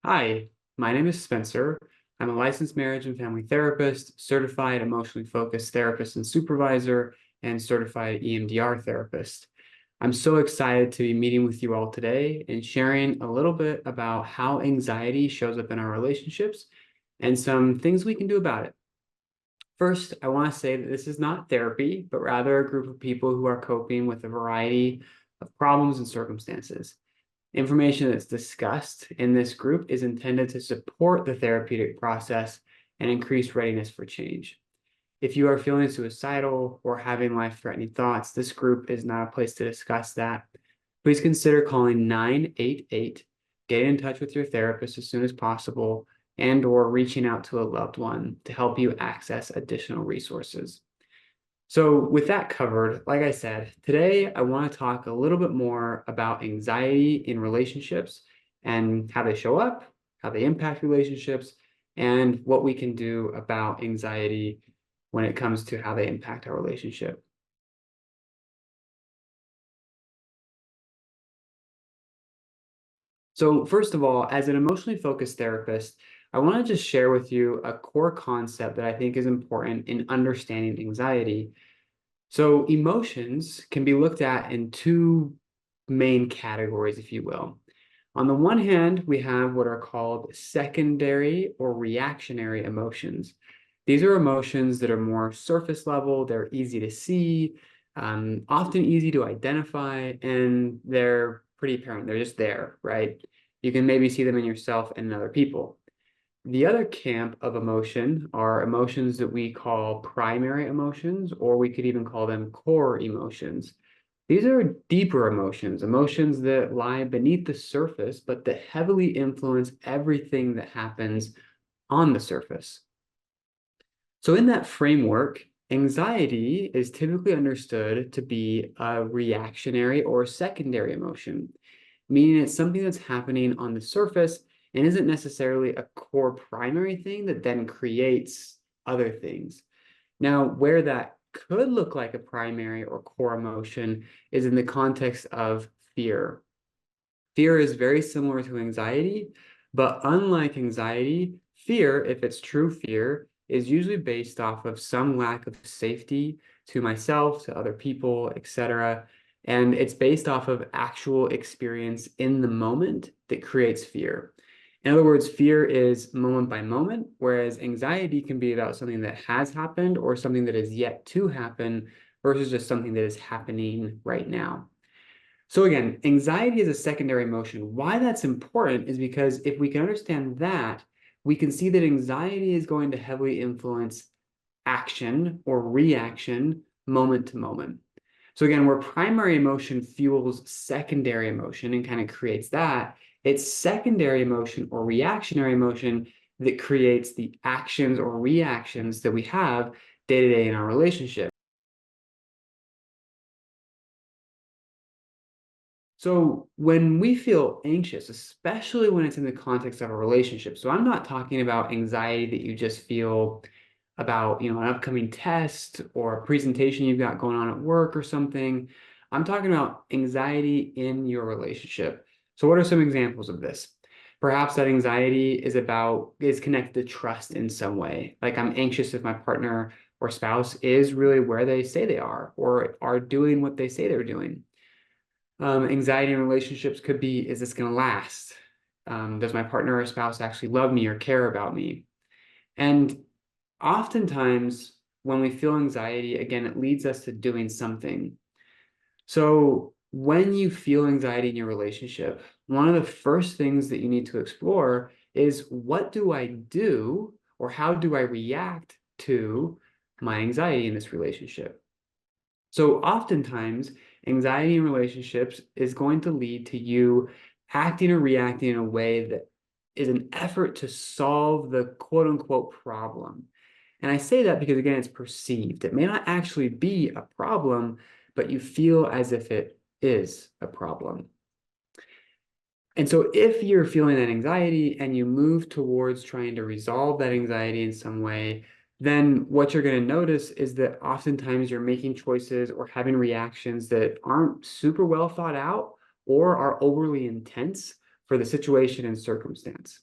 Hi, my name is Spencer. I'm a licensed marriage and family therapist, certified emotionally focused therapist and supervisor, and certified EMDR therapist. I'm so excited to be meeting with you all today and sharing a little bit about how anxiety shows up in our relationships and some things we can do about it. First, I want to say that this is not therapy, but rather a group of people who are coping with a variety of problems and circumstances. Information that's discussed in this group is intended to support the therapeutic process and increase readiness for change. If you are feeling suicidal or having life-threatening thoughts, this group is not a place to discuss that. Please consider calling 988, getting in touch with your therapist as soon as possible, and/or reaching out to a loved one to help you access additional resources. So with that covered, like I said, today I want to talk a little bit more about anxiety in relationships and how they show up, how they impact relationships, and what we can do about anxiety when it comes to how they impact our relationship. So first of all, as an emotionally focused therapist, I want to just share with you a core concept that I think is important in understanding anxiety. So emotions can be looked at in two main categories, if you will. On the one hand, we have what are called secondary or reactionary emotions. These are emotions that are more surface level, they're easy to see, often easy to identify, and they're pretty apparent. They're just there, right? You can maybe see them in yourself and in other people. The other camp of emotion are emotions that we call primary emotions, or we could even call them core emotions. These are deeper emotions, emotions that lie beneath the surface, but that heavily influence everything that happens on the surface. So, in that framework, anxiety is typically understood to be a reactionary or secondary emotion, meaning it's something that's happening on the surface and isn't necessarily a core primary thing that then creates other things. Now, where that could look like a primary or core emotion is in the context of fear. Fear is very similar to anxiety, but unlike anxiety, fear, if it's true fear, is usually based off of some lack of safety to myself, to other people, etc. And it's based off of actual experience in the moment that creates fear. In other words, fear is moment by moment, whereas anxiety can be about something that has happened or something that is yet to happen versus just something that is happening right now. So again, anxiety is a secondary emotion. Why that's important is because if we can understand that, we can see that anxiety is going to heavily influence action or reaction moment to moment. So again, where primary emotion fuels secondary emotion and kind of creates that, it's secondary emotion or reactionary emotion that creates the actions or reactions that we have day to day in our relationship. So when we feel anxious, especially when it's in the context of a relationship, so I'm not talking about anxiety that you just feel about, an upcoming test or a presentation you've got going on at work or something. I'm talking about anxiety in your relationship. So what are some examples of this? Perhaps that anxiety is connected to trust in some way. Like I'm anxious if my partner or spouse is really where they say they are or are doing what they say they're doing. Anxiety in relationships could be, is this going to last? Does my partner or spouse actually love me or care about me? And oftentimes, when we feel anxiety, again, it leads us to doing something. So when you feel anxiety in your relationship, one of the first things that you need to explore is what do I do or how do I react to my anxiety in this relationship? So oftentimes, anxiety in relationships is going to lead to you acting or reacting in a way that is an effort to solve the quote unquote problem. And I say that because, again, it's perceived. It may not actually be a problem, but you feel as if it is a problem. And so, if you're feeling that anxiety and you move towards trying to resolve that anxiety in some way, then what you're going to notice is that oftentimes you're making choices or having reactions that aren't super well thought out or are overly intense for the situation and circumstance.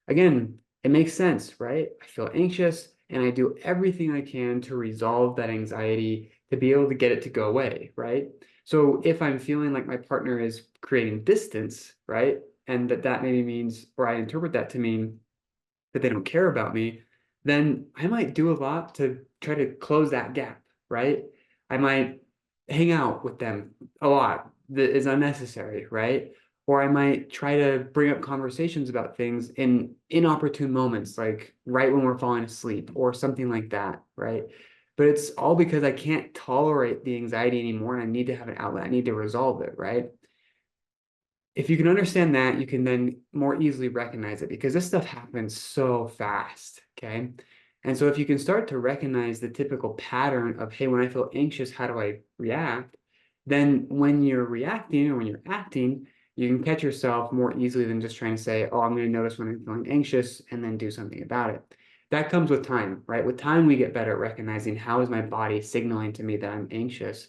Again, it makes sense, right? I feel anxious and I do everything I can to resolve that anxiety to be able to get it to go away, right? So if I'm feeling like my partner is creating distance, right? And that maybe means, or I interpret that to mean that they don't care about me, then I might do a lot to try to close that gap, right? I might hang out with them a lot that is unnecessary, right? Or I might try to bring up conversations about things in inopportune moments, like right when we're falling asleep or something like that, right? But it's all because I can't tolerate the anxiety anymore and I need to have an outlet. I need to resolve it, right? If you can understand that, you can then more easily recognize it because this stuff happens so fast, okay? And so if you can start to recognize the typical pattern of, hey, when I feel anxious, how do I react? Then when you're reacting or when you're acting, you can catch yourself more easily than just trying to say, oh, I'm going to notice when I'm feeling anxious and then do something about it. That comes with time, right? With time, we get better at recognizing how is my body signaling to me that I'm anxious.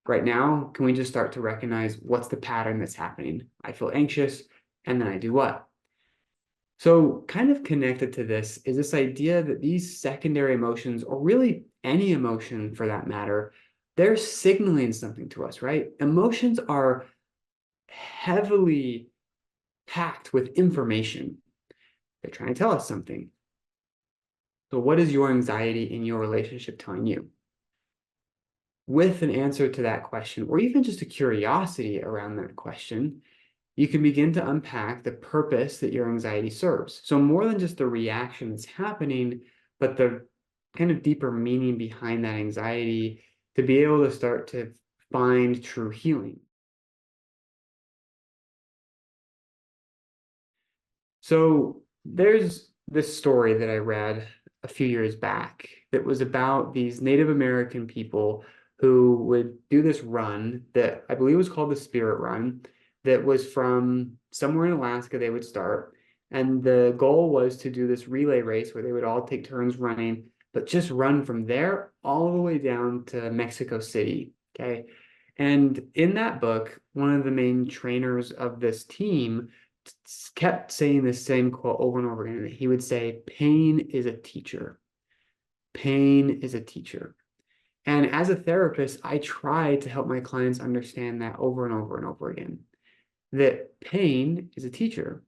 Right now, can we just start to recognize what's the pattern that's happening? I feel anxious, and then I do what? So, kind of connected to this is this idea that these secondary emotions, or really any emotion for that matter, they're signaling something to us, right? Emotions are heavily packed with information. They're trying to tell us something. So, what is your anxiety in your relationship telling you? With an answer to that question, or even just a curiosity around that question, you can begin to unpack the purpose that your anxiety serves. So, more than just the reaction that's happening, but the kind of deeper meaning behind that anxiety to be able to start to find true healing. So there's this story that I read a few years back that was about these Native American people who would do this run that I believe was called the Spirit Run, that was from somewhere in Alaska they would start. And the goal was to do this relay race where they would all take turns running, but just run from there all the way down to Mexico City. Okay. And in that book, one of the main trainers of this team kept saying the same quote over and over again. He would say, pain is a teacher. Pain is a teacher. And as a therapist, I try to help my clients understand that over and over and over again, that pain is a teacher.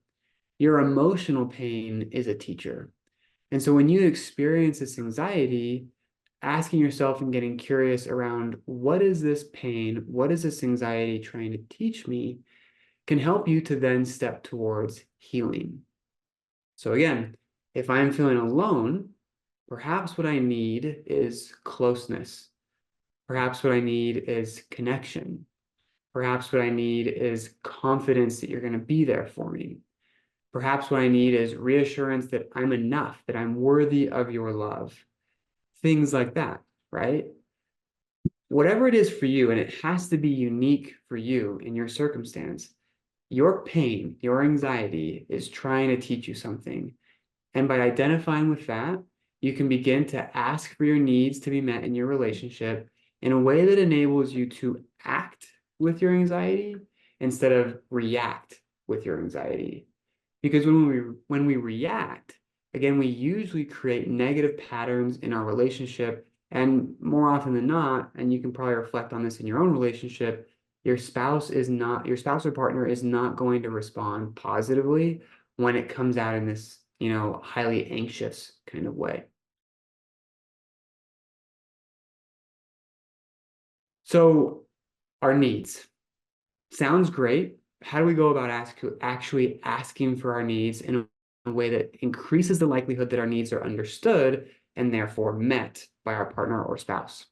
Your emotional pain is a teacher. And so when you experience this anxiety, asking yourself and getting curious around what is this pain? What is this anxiety trying to teach me? Can help you to then step towards healing. So again, if I'm feeling alone, perhaps what I need is closeness. Perhaps what I need is connection. Perhaps what I need is confidence that you're going to be there for me. Perhaps what I need is reassurance that I'm enough, that I'm worthy of your love. Things like that, right? Whatever it is for you, and it has to be unique for you in your circumstance, your pain, your anxiety is trying to teach you something. And by identifying with that, you can begin to ask for your needs to be met in your relationship in a way that enables you to act with your anxiety instead of react with your anxiety. Because when we react, again, we usually create negative patterns in our relationship. And more often than not, and you can probably reflect on this in your own relationship, your spouse or partner is not going to respond positively when it comes out in this, highly anxious kind of way. So our needs sounds great. How do we go about actually asking for our needs in a way that increases the likelihood that our needs are understood and therefore met by our partner or spouse?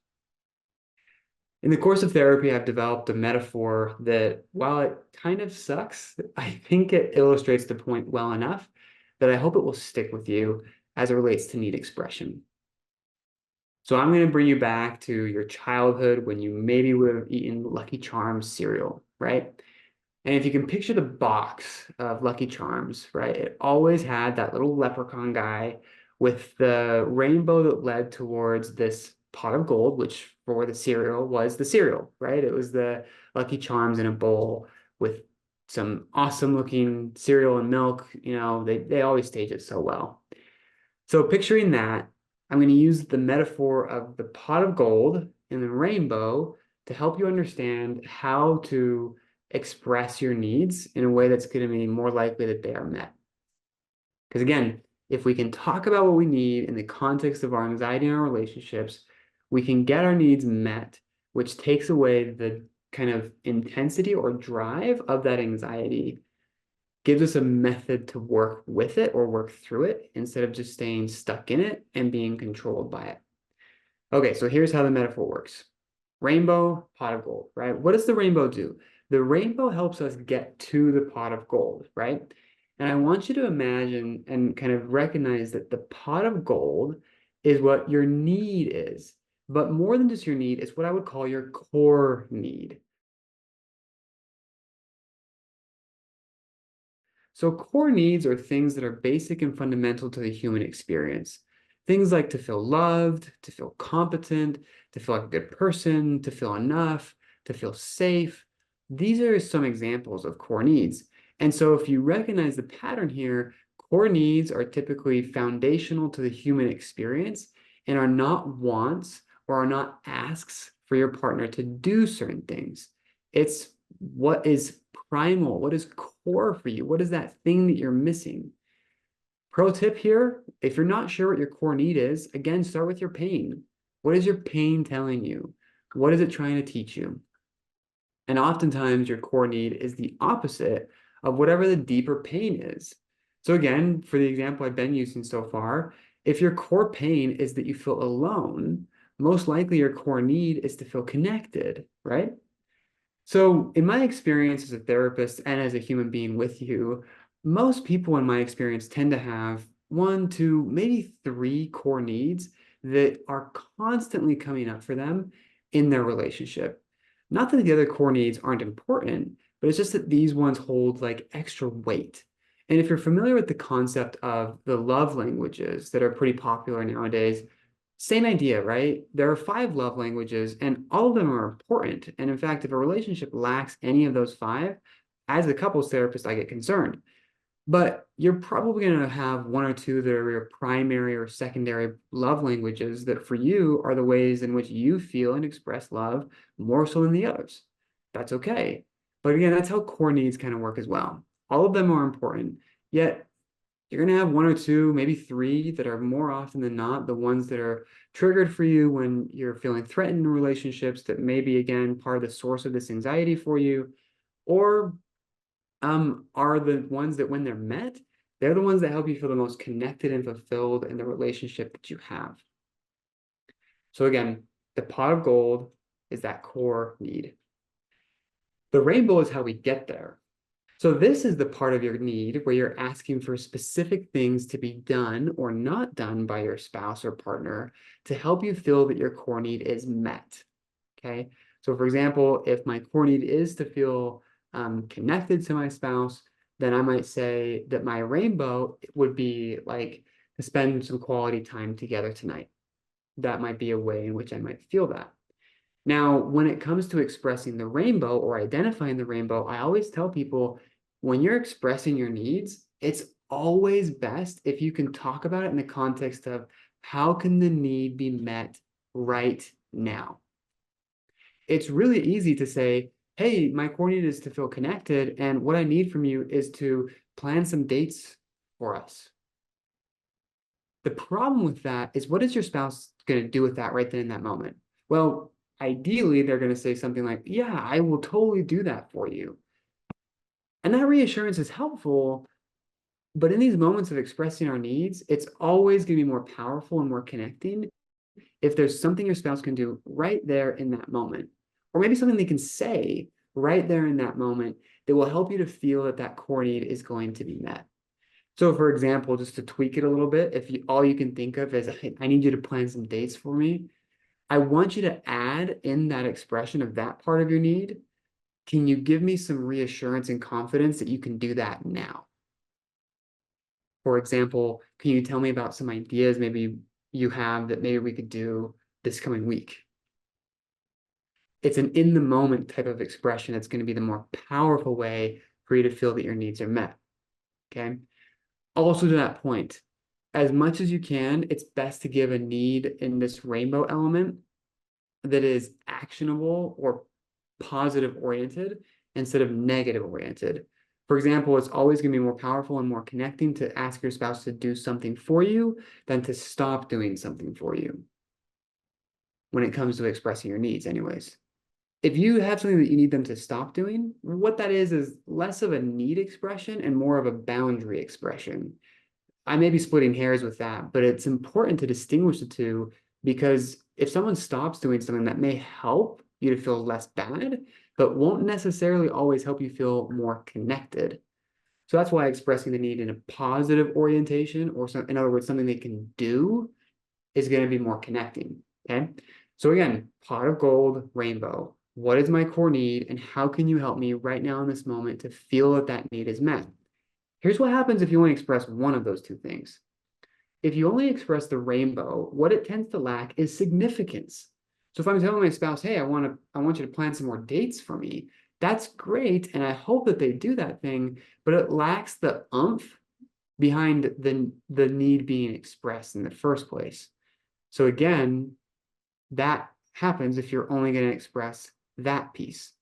In the course of therapy, I've developed a metaphor that, while it kind of sucks, I think it illustrates the point well enough that I hope it will stick with you as it relates to need expression. So I'm going to bring you back to your childhood when you maybe would have eaten Lucky Charms cereal, right? And if you can picture the box of Lucky Charms, right, it always had that little leprechaun guy with the rainbow that led towards this pot of gold, which for the cereal was the cereal, right? It was the Lucky Charms in a bowl with some awesome looking cereal and milk. They always stage it so well. So picturing that, I'm going to use the metaphor of the pot of gold and the rainbow to help you understand how to express your needs in a way that's going to be more likely that they are met. Because again, if we can talk about what we need in the context of our anxiety and our relationships, we can get our needs met, which takes away the kind of intensity or drive of that anxiety, gives us a method to work with it or work through it instead of just staying stuck in it and being controlled by it. Okay, so here's how the metaphor works. Rainbow, pot of gold, right? What does the rainbow do? The rainbow helps us get to the pot of gold, right? And I want you to imagine and kind of recognize that the pot of gold is what your need is. But more than just your need, it's what I would call your core need. So core needs are things that are basic and fundamental to the human experience. Things like to feel loved, to feel competent, to feel like a good person, to feel enough, to feel safe. These are some examples of core needs. And so if you recognize the pattern here, core needs are typically foundational to the human experience and are not wants or are not asks for your partner to do certain things. It's what is primal, what is core for you? What is that thing that you're missing? Pro tip here, if you're not sure what your core need is, again, start with your pain. What is your pain telling you? What is it trying to teach you? And oftentimes your core need is the opposite of whatever the deeper pain is. So again, for the example I've been using so far, if your core pain is that you feel alone, most likely your core need is to feel connected, right? So, in my experience as a therapist and as a human being with you, most people in my experience tend to have one, two, maybe three core needs that are constantly coming up for them in their relationship. Not that the other core needs aren't important, but it's just that these ones hold like extra weight. And if you're familiar with the concept of the love languages that are pretty popular nowadays, same idea, right? There are 5 love languages, and all of them are important. And in fact, if a relationship lacks any of those 5, as a couples therapist, I get concerned. But you're probably going to have 1 or 2 that are your primary or secondary love languages that for you are the ways in which you feel and express love more so than the others. That's okay. But again, that's how core needs kind of work as well. All of them are important, yet you're going to have 1 or 2, maybe 3 that are more often than not the ones that are triggered for you when you're feeling threatened in relationships that may be, again, part of the source of this anxiety for you, or are the ones that when they're met, they're the ones that help you feel the most connected and fulfilled in the relationship that you have. So again, the pot of gold is that core need. The rainbow is how we get there. So this is the part of your need where you're asking for specific things to be done or not done by your spouse or partner to help you feel that your core need is met. Okay. So for example, if my core need is to feel connected to my spouse, then I might say that my rainbow would be like to spend some quality time together tonight. That might be a way in which I might feel that. Now, when it comes to expressing the rainbow or identifying the rainbow, I always tell people when you're expressing your needs, it's always best if you can talk about it in the context of how can the need be met right now? It's really easy to say, hey, my core need is to feel connected, and what I need from you is to plan some dates for us. The problem with that is what is your spouse going to do with that right then in that moment? Well, ideally, they're going to say something like, yeah, I will totally do that for you. And that reassurance is helpful. But in these moments of expressing our needs, it's always going to be more powerful and more connecting if there's something your spouse can do right there in that moment, or maybe something they can say right there in that moment that will help you to feel that that core need is going to be met. So, for example, just to tweak it a little bit, if all you can think of is, hey, I need you to plan some dates for me, I want you to add in that expression of that part of your need. Can you give me some reassurance and confidence that you can do that now? For example, can you tell me about some ideas maybe you have that maybe we could do this coming week? It's an in the moment type of expression that's going to be the more powerful way for you to feel that your needs are met. Okay. Also, to that point, as much as you can, it's best to give a need in this rainbow element that is actionable or positive oriented instead of negative oriented. For example, it's always going to be more powerful and more connecting to ask your spouse to do something for you than to stop doing something for you when it comes to expressing your needs, anyways. If you have something that you need them to stop doing, what that is less of a need expression and more of a boundary expression. I may be splitting hairs with that, but it's important to distinguish the two, because if someone stops doing something, that may help you to feel less bad, but won't necessarily always help you feel more connected. So that's why expressing the need in a positive orientation, or in other words, something they can do, is going to be more connecting. Okay. So again, pot of gold, rainbow. What is my core need, and how can you help me right now in this moment to feel that that need is met? Here's what happens if you only express one of those two things. If you only express the rainbow, what it tends to lack is significance. So if I'm telling my spouse, hey, I want you to plan some more dates for me, that's great, and I hope that they do that thing, but it lacks the oomph behind the need being expressed in the first place. So again, that happens if you're only going to express that piece.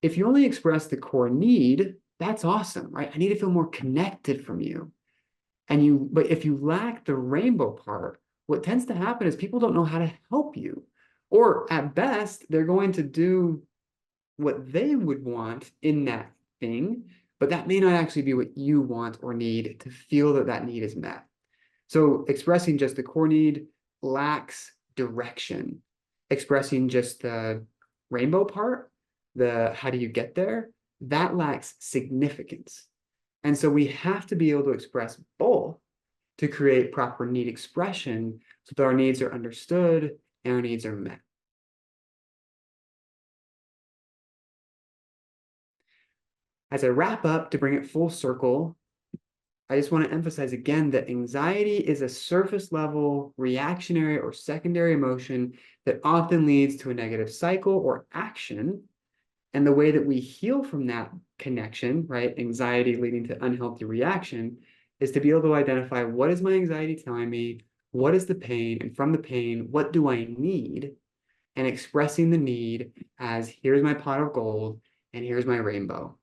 If you only express the core need, that's awesome, right? I need to feel more connected from you. But if you lack the rainbow part, what tends to happen is people don't know how to help you. Or at best, they're going to do what they would want in that thing, but that may not actually be what you want or need to feel that that need is met. So expressing just the core need lacks direction. Expressing just the rainbow part, the how do you get there, that lacks significance. And so we have to be able to express both to create proper need expression so that our needs are understood and our needs are met. As I wrap up, to bring it full circle, I just want to emphasize again that anxiety is a surface level reactionary or secondary emotion that often leads to a negative cycle or action. And the way that we heal from that connection, right, anxiety leading to unhealthy reaction, is to be able to identify, what is my anxiety telling me? What is the pain? And from the pain, what do I need? And expressing the need as, here's my pot of gold and here's my rainbow.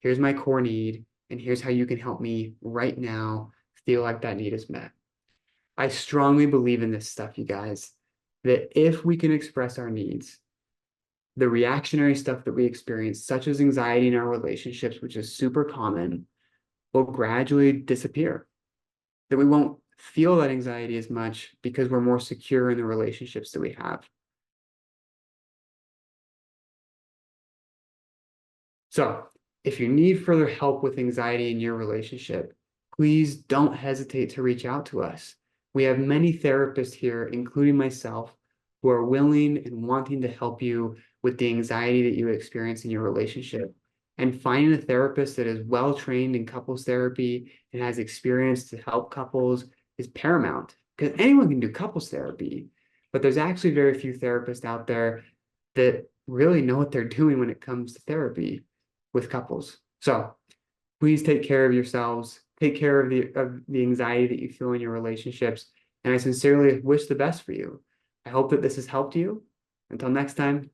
Here's my core need, and here's how you can help me right now feel like that need is met. I strongly believe in this stuff, you guys, that if we can express our needs, the reactionary stuff that we experience, such as anxiety in our relationships, which is super common, will gradually disappear. That we won't feel that anxiety as much because we're more secure in the relationships that we have. So if you need further help with anxiety in your relationship, please don't hesitate to reach out to us. We have many therapists here, including myself, who are willing and wanting to help you with the anxiety that you experience in your relationship. And finding a therapist that is well trained in couples therapy and has experience to help couples is paramount, because anyone can do couples therapy, but there's actually very few therapists out there that really know what they're doing when it comes to therapy with couples. So please take care of yourselves, take care of the anxiety that you feel in your relationships, and I sincerely wish the best for you. I hope that this has helped you. Until next time,